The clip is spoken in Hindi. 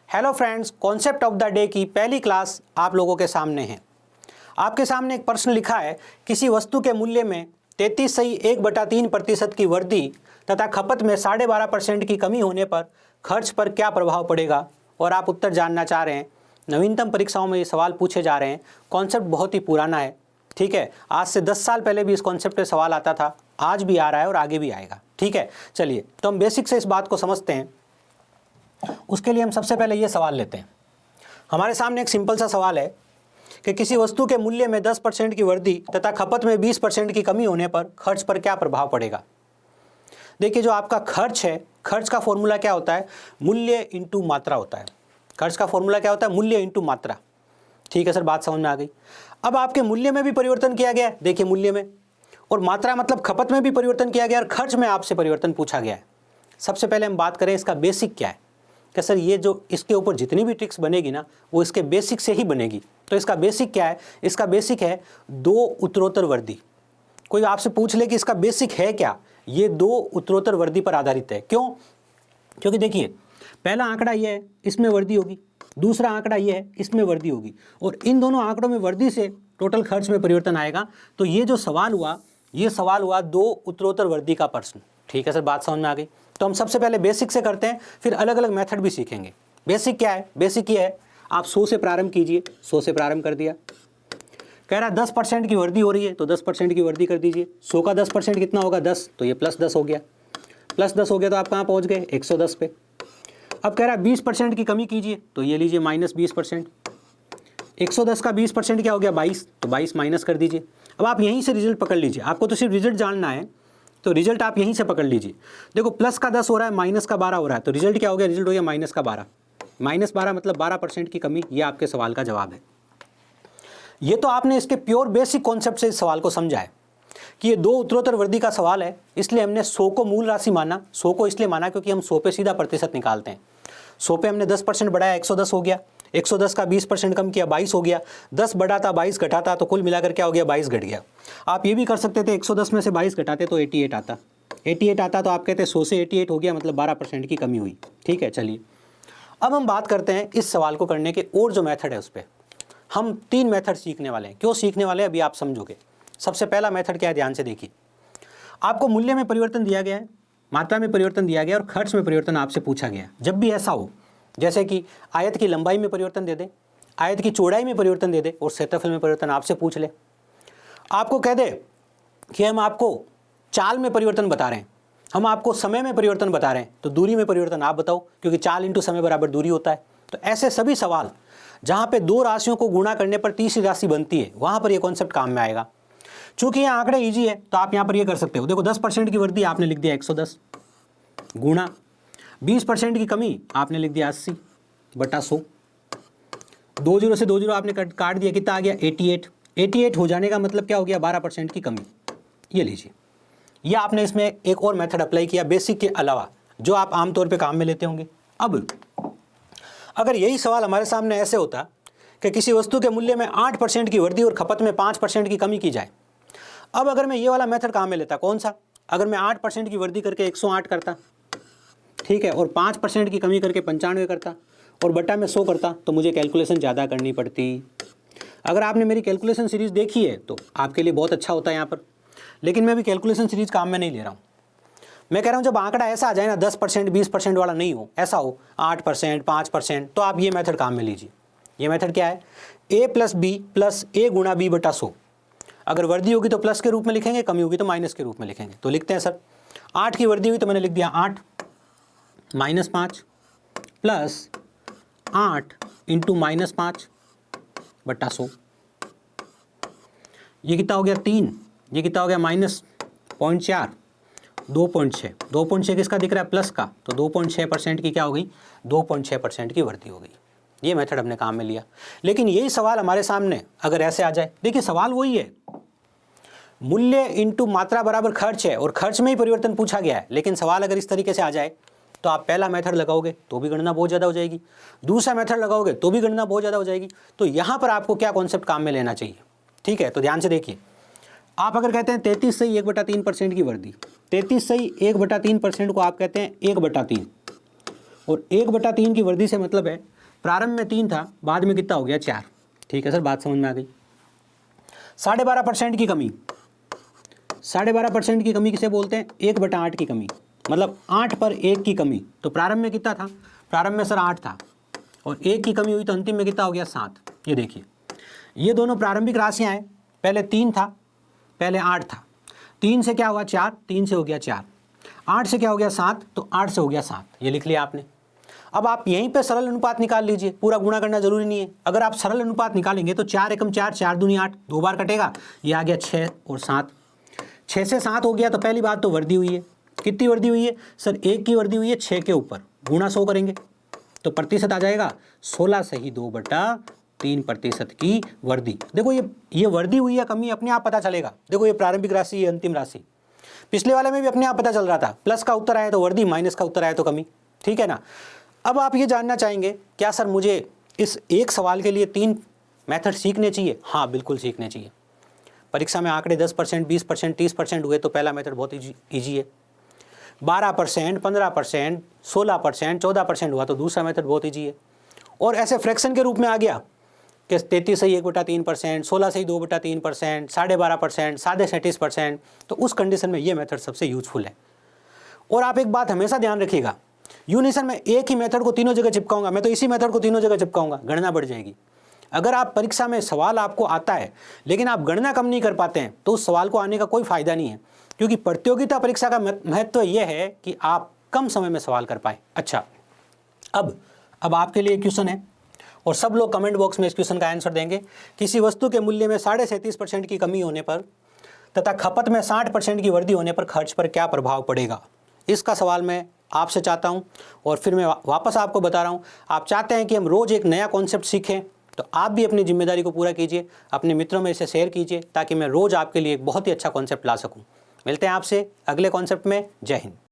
Hello friends, concept of the day की पहली क्लास आप लोगों के सामने है। आपके सामने एक प्रश्न लिखा है, किसी वस्तु के मूल्य में 33.1/3% की वृद्धि तथा खपत में 12.5% की कमी होने पर खर्च पर क्या प्रभाव पड़ेगा। और आप उत्तर जानना चाह रहे हैं। नवीनतम परीक्षाओं में ये सवाल पूछे जा रहे हैं। कॉन्सेप्ट बहुत ही पुराना है, ठीक है। आज से 10 साल पहले भी इस कॉन्सेप्ट पे सवाल आता था, आज भी आ रहा है और आगे भी आएगा, ठीक है। चलिए तो हम बेसिक से इस बात को समझते हैं। उसके लिए हम सबसे पहले ये सवाल लेते हैं। हमारे सामने एक सिंपल सा सवाल है कि किसी वस्तु के मूल्य में 10% की वृद्धि तथा खपत में 20% की कमी होने पर खर्च पर क्या प्रभाव पड़ेगा। देखिए, जो आपका खर्च है, खर्च का फॉर्मूला क्या होता है, मूल्य इंटू मात्रा होता है। खर्च का फॉर्मूला क्या होता है, मूल्य इंटू मात्रा। ठीक है सर, बात समझ में आ गई। अब आपके मूल्य में भी परिवर्तन किया गया है, देखिए मूल्य में, और मात्रा मतलब खपत में भी परिवर्तन किया गया और खर्च में आपसे परिवर्तन पूछा गया है। सबसे पहले हम बात करें इसका बेसिक क्या है कि सर ये जो इसके ऊपर जितनी भी ट्रिक्स बनेगी ना, वो इसके बेसिक से ही बनेगी। तो इसका बेसिक क्या है, इसका बेसिक है 2 उत्तरोत्तर वृद्धि। कोई आपसे पूछ ले कि इसका बेसिक है क्या, ये 2 उत्तरोत्तर वृद्धि पर आधारित है। क्यों? क्योंकि देखिए, पहला आंकड़ा ये है, इसमें वृद्धि होगी, दूसरा आंकड़ा ये है, इसमें वृद्धि होगी, और इन दोनों आंकड़ों में वृद्धि से टोटल खर्च में परिवर्तन आएगा। तो ये जो सवाल हुआ, ये सवाल हुआ 2 उत्तरोत्तर वृद्धि का प्रश्न। ठीक है सर, बात समझ में आ गई। तो हम सबसे पहले बेसिक से करते हैं, फिर अलग अलग मेथड भी सीखेंगे। बेसिक क्या है, बेसिक ये है, आप 100 से प्रारंभ कीजिए। 100 से प्रारंभ कर दिया। कह रहा 10% की वृद्धि हो रही है, तो 10% की वृद्धि कर दीजिए। 100 का 10% कितना होगा, 10, तो ये +10 हो गया। +10 हो गया तो आप कहाँ पहुँच गए, 110 पे। अब कह रहा है 20% की कमी कीजिए, तो ये लीजिए -20%। 110 का 20% क्या हो गया, 22, तो 22 माइनस कर दीजिए। अब आप यहीं से रिजल्ट पकड़ लीजिए, आपको तो सिर्फ रिजल्ट जानना है, तो रिजल्ट आप यहीं से पकड़ लीजिए। देखो, प्लस का 10 हो रहा है, माइनस का 12 हो रहा है, तो रिजल्ट क्या हो गया, रिजल्ट हो गया -12। -12 मतलब 12% की कमी। ये आपके सवाल का जवाब है। ये तो आपने इसके प्योर बेसिक कॉन्सेप्ट से इस सवाल को समझा है कि ये 2 उत्तरोत्तर वृद्धि का सवाल है, इसलिए हमने 100 को मूल राशि माना। 100 को इसलिए माना क्योंकि हम 100 पे सीधा प्रतिशत निकालते हैं। 100 पे हमने 10% बढ़ाया, 110 हो गया। 110 का 20% कम किया, 22 हो गया। 10 बढ़ाता, 22 घटाता, तो कुल मिलाकर क्या हो गया, 22 घट गया। आप ये भी कर सकते थे, 110 में से 22 घटाते तो 88 आता। 88 आता तो आप कहते 100 से 88 हो गया, मतलब 12% की कमी हुई। ठीक है, चलिए अब हम बात करते हैं इस सवाल को करने के और जो मेथड है उस पर। हम 3 मेथड सीखने वाले हैं। क्यों सीखने वाले हैं, अभी आप समझोगे। सबसे पहला मेथड क्या है, ध्यान से देखिए। आपको मूल्य में परिवर्तन दिया गया है, मात्रा में परिवर्तन दिया गया और खर्च में परिवर्तन आपसे पूछा गया। जब भी ऐसा हो, जैसे कि आयत की लंबाई में परिवर्तन दे दे, आयत की चौड़ाई में परिवर्तन दे दे और क्षेत्रफल में परिवर्तन आपसे पूछ ले। आपको कह दे कि हम आपको चाल में परिवर्तन बता रहे हैं, हम आपको समय में परिवर्तन बता रहे हैं, तो दूरी में परिवर्तन आप बताओ, क्योंकि चाल इंटू समय बराबर दूरी होता है। तो ऐसे सभी सवाल जहाँ पे 2 राशियों को गुणा करने पर तीसरी राशि बनती है, वहाँ पर यह कॉन्सेप्ट काम में आएगा। चूंकि यहाँ आंकड़े ईजी है, तो आप यहाँ पर ये कर सकते हो। देखो, 10% की वृद्धि आपने लिख दिया 110 गुणा 20% की कमी आपने लिख दिया 80/100। 2 0 से 2 0 आपने काट दिया, कितना आ गया, 88। 88 हो जाने का मतलब क्या हो गया, 12% की कमी। ये लीजिए, यह आपने इसमें एक और मेथड अप्लाई किया बेसिक के अलावा, जो आप आमतौर पे काम में लेते होंगे। अब अगर यही सवाल हमारे सामने ऐसे होता कि किसी वस्तु के मूल्य में 8% की वृद्धि और खपत में 5% की कमी की जाए। अब अगर मैं ये वाला मेथड काम में लेता, कौन सा, अगर मैं 8% की वृद्धि करके 108 करता, ठीक है, और 5% की कमी करके 95 करता और बटा में 100 करता, तो मुझे कैलकुलेशन ज़्यादा करनी पड़ती। अगर आपने मेरी कैलकुलेशन सीरीज़ देखी है तो आपके लिए बहुत अच्छा होता है यहाँ पर, लेकिन मैं अभी कैलकुलेशन सीरीज़ काम में नहीं ले रहा हूँ। मैं कह रहा हूँ जब आंकड़ा ऐसा आ जाए ना, 10% 20% वाला नहीं हो, ऐसा हो 8% 5%, तो आप ये मेथड काम में लीजिए। ये मेथड क्या है, a + b + a × b/100। अगर वृद्धि होगी तो प्लस के रूप में लिखेंगे, कमी होगी तो माइनस के रूप में लिखेंगे। तो लिखते हैं सर, 8 की वृद्धि हुई तो मैंने लिख दिया 8 - 5 + 8 × -5/100। ये कितना हो गया, 3। ये कितना हो गया, -0.4, 2.6। 2.6 किसका दिख रहा है, प्लस का, तो 2.6% की क्या हो गई, 2.6% की वृद्धि हो गई। ये मेथड हमने काम में लिया। लेकिन यही सवाल हमारे सामने अगर ऐसे आ जाए, देखिए सवाल वही है, मूल्य इंटू मात्रा बराबर खर्च है और खर्च में ही परिवर्तन पूछा गया है। लेकिन सवाल अगर इस तरीके से आ जाए तो आप पहला मेथड लगाओगे तो भी गणना बहुत ज़्यादा हो जाएगी, दूसरा मेथड लगाओगे तो भी गणना बहुत ज़्यादा हो जाएगी। तो यहाँ पर आपको क्या कॉन्सेप्ट काम में लेना चाहिए, ठीक है। तो ध्यान से देखिए, आप अगर कहते हैं 33 सही 1/3% की वृद्धि, 33 सही 1/3% को आप कहते हैं 1/3, और 1/3 की वृद्धि से मतलब है प्रारंभ में 3 था, बाद में कितना हो गया 4। ठीक है सर, बात समझ में आ गई। 12.5% की कमी, 12.5% की कमी किसे बोलते हैं? 1/8 की कमी, मतलब 8 पर 1 की कमी। तो प्रारंभ में कितना था? प्रारंभ में सर 8 था और 1 की कमी हुई तो अंतिम में कितना हो गया 7। ये देखिए, ये दोनों प्रारंभिक राशियां हैं। पहले 3 था, पहले 8 था। 3 से क्या हुआ 4, 3 से हो गया 4। 8 से क्या हो गया 7, तो 8 से हो गया 7। ये लिख लिया आपने। अब आप यहीं पे सरल अनुपात निकाल लीजिए, पूरा गुणा करना जरूरी नहीं है। अगर आप सरल अनुपात निकालेंगे तो 4 एकम 4, 4 दूनी 8, 2 बार कटेगा, ये आ गया 6 और 7। 6 से 7 हो गया तो पहली बात तो वर्दी हुई है। कितनी वर्दी हुई है सर? 1 की वर्दी हुई है 6 के ऊपर, गुणा 100 करेंगे तो प्रतिशत आ जाएगा 16 सही 2/3% की वर्दी। देखो ये वर्दी हुई है कमी अपने आप पता चलेगा। देखो ये प्रारंभिक राशि, ये अंतिम राशि। पिछले वाले में भी अपने आप पता चल रहा था, प्लस का उत्तर आया तो वर्दी, माइनस का उत्तर आया तो कमी। ठीक है ना। अब आप ये जानना चाहेंगे क्या सर मुझे इस एक सवाल के लिए 3 मेथड सीखने चाहिए? हाँ बिल्कुल सीखने चाहिए। परीक्षा में आंकड़े 10%, 20%, 30% हुए तो पहला मेथड बहुत ईजी है। 12%, 15%, 16%, 14% हुआ तो दूसरा मेथड बहुत ईजी है। और ऐसे फ्रैक्शन के रूप में आ गया कि 33 सही 1/3%, 16 सही 2/3%, 12.5%, 37%, तो उस कंडीशन में ये मेथड सबसे यूजफुल है। और आप एक बात हमेशा ध्यान रखिएगा, यूँ नहीं सर मैं एक ही मेथड को तीनों जगह चिपकाऊंगा, मैं तो इसी मेथड को तीनों जगह चिपकाऊंगा, गणना बढ़ जाएगी। अगर आप परीक्षा में सवाल आपको आता है लेकिन आप गणना कम नहीं कर पाते हैं तो उस सवाल को आने का कोई फायदा नहीं है, क्योंकि प्रतियोगिता परीक्षा का महत्व यह है कि आप कम समय में सवाल कर पाए। अच्छा, अब आपके लिए क्वेश्चन है और सब लोग कमेंट बॉक्स में इस क्वेश्चन का आंसर देंगे। किसी वस्तु के मूल्य में 37.5% की कमी होने पर तथा खपत में 60% की वृद्धि होने पर खर्च पर क्या प्रभाव पड़ेगा? इसका सवाल मैं आपसे चाहता हूं और फिर मैं वापस आपको बता रहा हूं। आप चाहते हैं कि हम रोज़ एक नया कॉन्सेप्ट सीखें तो आप भी अपनी जिम्मेदारी को पूरा कीजिए, अपने मित्रों में इसे शेयर कीजिए ताकि मैं रोज़ आपके लिए एक बहुत ही अच्छा कॉन्सेप्ट ला सकूं। मिलते हैं आपसे अगले कॉन्सेप्ट में। जय हिंद।